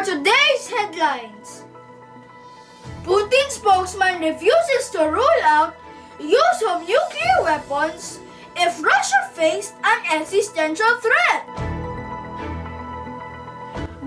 today's headlines. Putin spokesman refuses to rule out use of nuclear weapons if Russia faced an existential threat.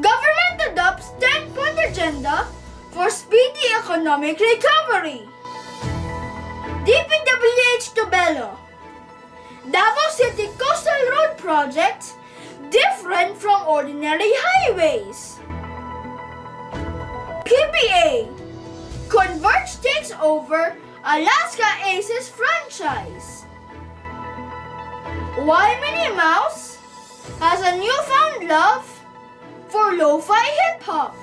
Government adopts 10-point agenda for speedy economic recovery. DPWH to Belo. Davao City Coastal Road Project different from ordinary highways. PBA. Converge takes over Alaska Aces franchise. Why Minnie Mouse has a newfound love for lo-fi hip-hop.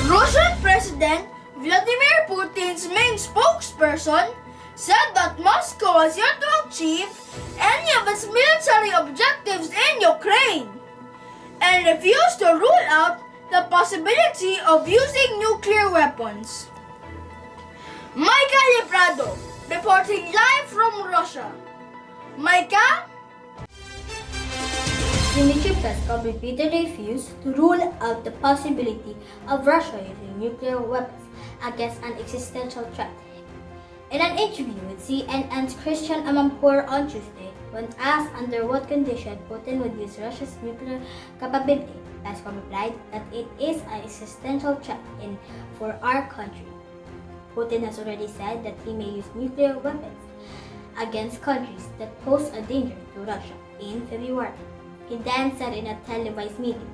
Russian President Vladimir Putin's main spokesperson said that Moscow has yet to achieve any of its military objectives in Ukraine and refused to rule out the possibility of using nuclear weapons. Micah Librado, reporting live from Russia. Micah? Dmitry Peskov repeatedly refused to rule out the possibility of Russia using nuclear weapons against an existential threat. In an interview with CNN's Christian Amanpour on Tuesday, when asked under what condition Putin would use Russia's nuclear capability, Peskov replied that it is an existential threat for our country. Putin has already said that he may use nuclear weapons against countries that pose a danger to Russia in February. He then said in a televised meeting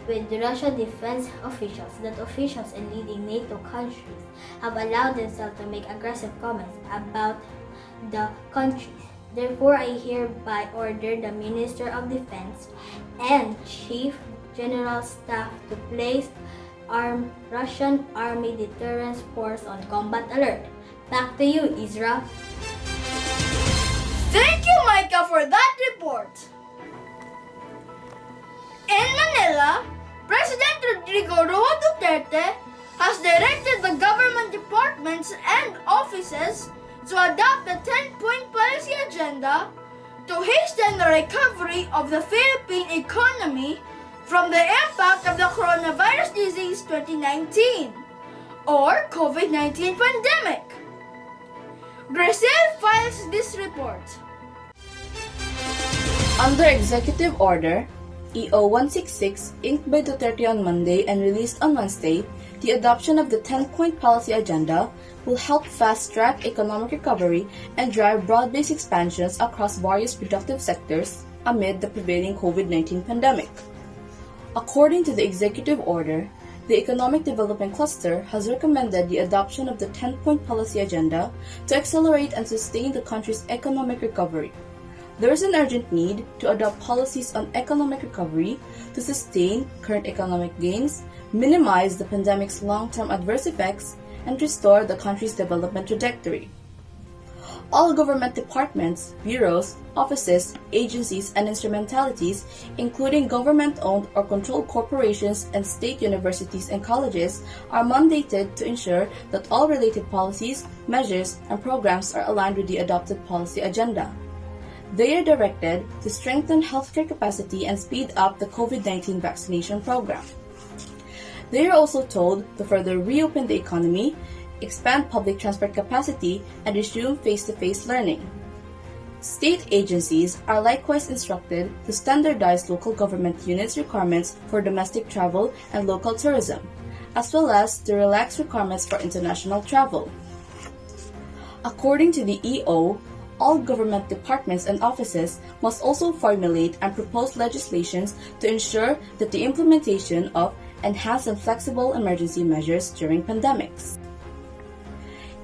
with the Russian defense officials that officials in leading NATO countries have allowed themselves to make aggressive comments about the countries. Therefore, I hereby order the Minister of Defense and Chief General Staff to place Russian Army Deterrence Force on combat alert. Back to you, Isra. Thank you, Micah, for that report. In Manila, President Rodrigo Roa Duterte has directed the government departments and offices to adopt the 10-point policy agenda to hasten the recovery of the Philippine economy from the impact of the coronavirus disease 2019 or COVID-19 pandemic. Brazil files this report. Under Executive Order EO-166, inked by Duterte on Monday and released on Wednesday, the adoption of the 10-point policy agenda will help fast-track economic recovery and drive broad-based expansions across various productive sectors amid the prevailing COVID-19 pandemic. According to the executive order, the Economic Development Cluster has recommended the adoption of the 10-point policy agenda to accelerate and sustain the country's economic recovery. There is an urgent need to adopt policies on economic recovery to sustain current economic gains, minimize the pandemic's long-term adverse effects, and restore the country's development trajectory. All government departments, bureaus, offices, agencies, and instrumentalities, including government-owned or controlled corporations and state universities and colleges, are mandated to ensure that all related policies, measures, and programs are aligned with the adopted policy agenda. They are directed to strengthen healthcare capacity and speed up the COVID-19 vaccination program. They are also told to further reopen the economy, expand public transport capacity, and resume face-to-face learning. State agencies are likewise instructed to standardize local government units' requirements for domestic travel and local tourism, as well as to relax requirements for international travel. According to the EO, all government departments and offices must also formulate and propose legislations to ensure that the implementation of enhanced and flexible emergency measures during pandemics.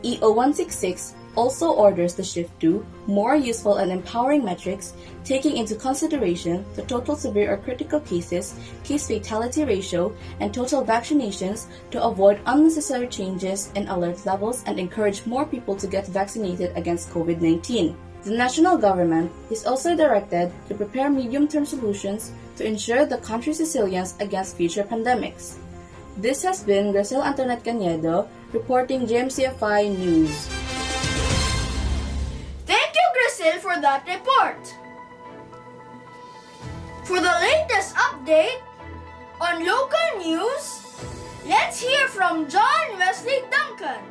EO-166 also orders the shift to more useful and empowering metrics, taking into consideration the total severe or critical cases, case fatality ratio, and total vaccinations to avoid unnecessary changes in alert levels and encourage more people to get vaccinated against COVID-19. The national government is also directed to prepare medium-term solutions to ensure the country's resilience against future pandemics. This has been Gracel Antoinette Canedo reporting JMCFI News. Thank you, Gracel, for that report. For the latest update on local news, let's hear from John Wesley Duncan.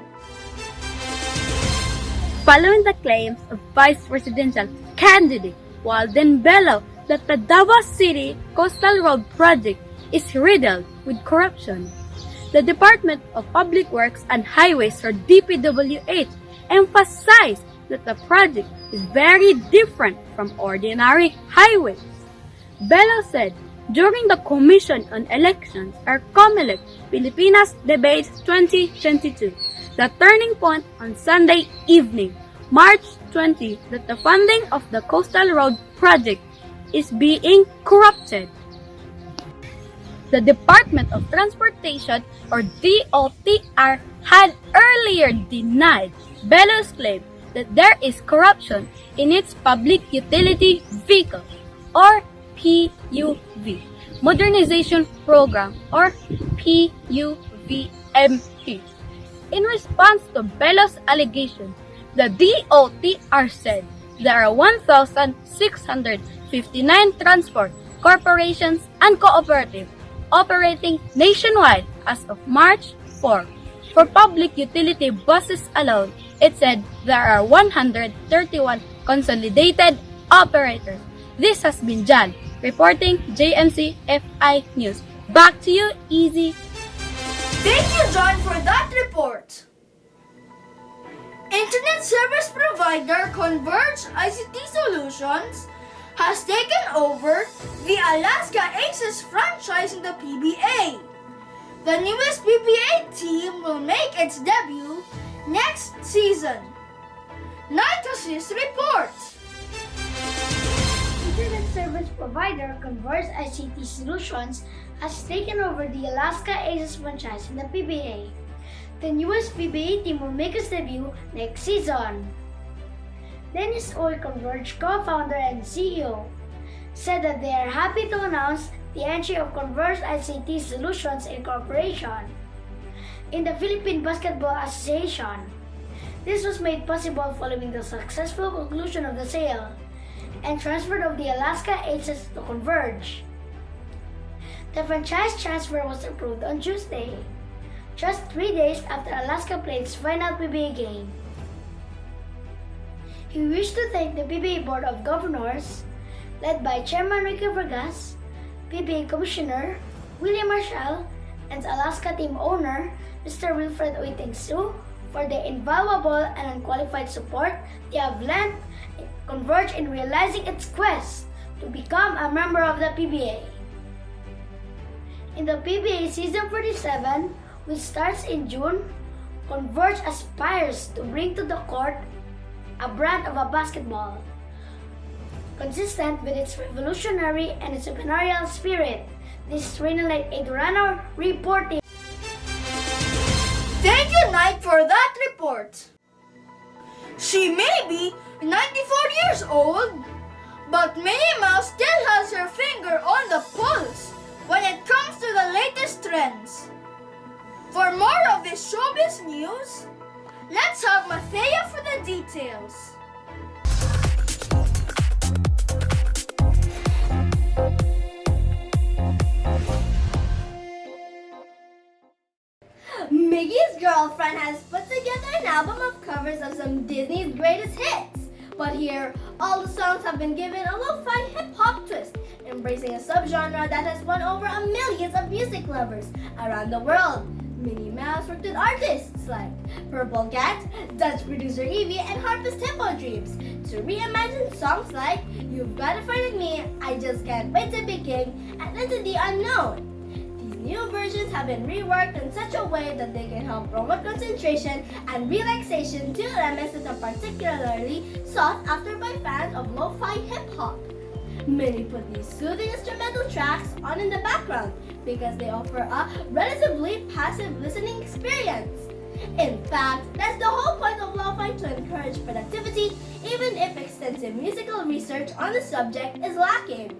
Following the claims of vice presidential candidate Walden Bello that the Davao City Coastal Road project is riddled with corruption, the Department of Public Works and Highways, or DPWH, emphasized that the project is very different from ordinary highways. Bello said during the Commission on Elections, or COMELEC, Pilipinas Debates 2022, the turning point on Sunday evening, March 20, that the funding of the Coastal Road project is being corrupted. The Department of Transportation, or DOTR, had earlier denied Bello's claim that there is corruption in its Public Utility Vehicle, or PUV, Modernization Program, or PUVMP. In response to Bello's allegation, the DOTR said there are 1,659 transport corporations and cooperatives operating nationwide as of March 4. For public utility buses alone, it said there are 131 consolidated operators. This has been John, reporting JMCFI News. Back to you, Easy. Thank you, John, for that report. Internet service provider Converge ICT Solutions has taken over the Alaska Aces franchise in the PBA. The newest PBA team will make its debut next season. Nightasis reports. Internet service provider Converge ICT Solutions has taken over the Alaska Aces franchise in the PBA. The newest PBA team will make its debut next season. Dennis Oy, Converge co-founder and CEO, said that they are happy to announce the entry of Converge ICT Solutions Incorporation in the Philippine Basketball Association. This was made possible following the successful conclusion of the sale and transfer of the Alaska Aces to Converge. The franchise transfer was approved on Tuesday, just 3 days after Alaska played its final PBA game. He wished to thank the PBA Board of Governors, led by Chairman Ricky Vargas, PBA Commissioner William Marshall, and Alaska team owner Mr. Wilfred Oiting-Su for the invaluable and unqualified support they have lent Converge in realizing its quest to become a member of the PBA. In the PBA Season 47, which starts in June, Converge aspires to bring to the court a brand of a basketball consistent with its revolutionary and entrepreneurial spirit. This is Renalite Edurano reporting. Thank you, Knight, for that report. She may be 94 years old, but Minnie Mouse still has her finger on the pulse when it comes to the latest trends. For more of this showbiz news, let's have Mathea for the details. Miggy's girlfriend has put together an album of covers of some Disney's greatest hits. But here, all the songs have been given a lo-fi hip-hop twist, embracing a subgenre that has won over millions of music lovers around the world. Minnie Mouse worked with artists like Purple Cat, Dutch producer Evie, and Harpist Tempo Dreams to reimagine songs like You've Gotta Find Me, I Just Can't Wait to Be King, and Into the Unknown. These new versions have been reworked in such a way that they can help promote concentration and relaxation, two elements that are particularly sought after by fans of lo-fi hip-hop. Many put these soothing instrumental tracks on in the background because they offer a relatively passive listening experience. In fact, that's the whole point of lo-fi, to encourage productivity, even if extensive musical research on the subject is lacking.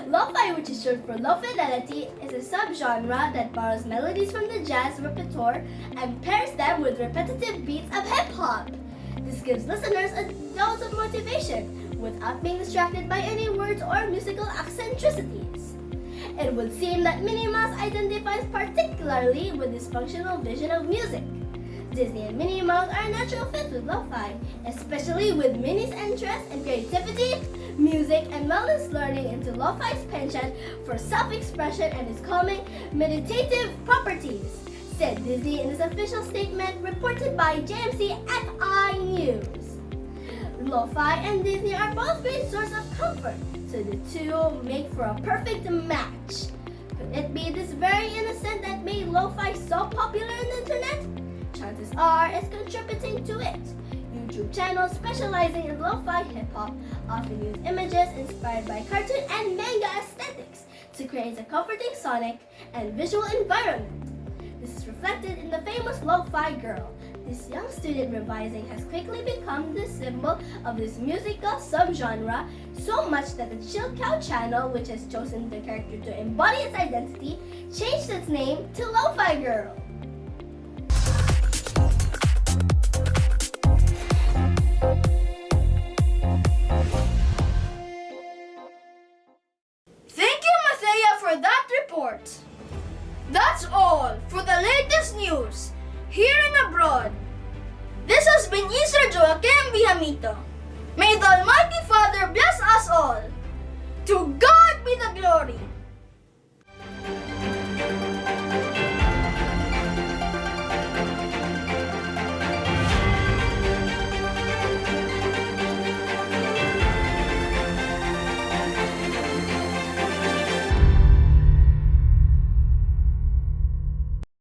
Lo-fi, which is short for low fidelity, is a subgenre that borrows melodies from the jazz repertoire and pairs them with repetitive beats of hip-hop. This gives listeners a dose of motivation without being distracted by any words or musical eccentricities. It would seem that Minnie Mouse identifies particularly with this functional vision of music. Disney and Minnie Mouse are a natural fit with lo-fi, especially with Minnie's interest in creativity, music, and wellness learning into lo-fi's penchant for self-expression and its calming, meditative properties, said Disney in its official statement reported by JMC News. Lo-fi and Disney are both great sources of comfort, so the two make for a perfect match. Could it be this very innocent that made lo-fi so popular on the internet? Chances are it's contributing to it. YouTube channels specializing in lo-fi hip-hop often use images inspired by cartoon and manga aesthetics to create a comforting sonic and visual environment. This is reflected in the famous lo-fi girl. This young student revising has quickly become the symbol of this musical subgenre, so much that the Chill Cow channel, which has chosen the character to embody its identity, changed its name to Lo-Fi Girl. Thank you, Mathea, for that report. That's all for the latest news here and abroad. This has been Isra Joaquim Vihamito. May the Almighty Father bless us all. To God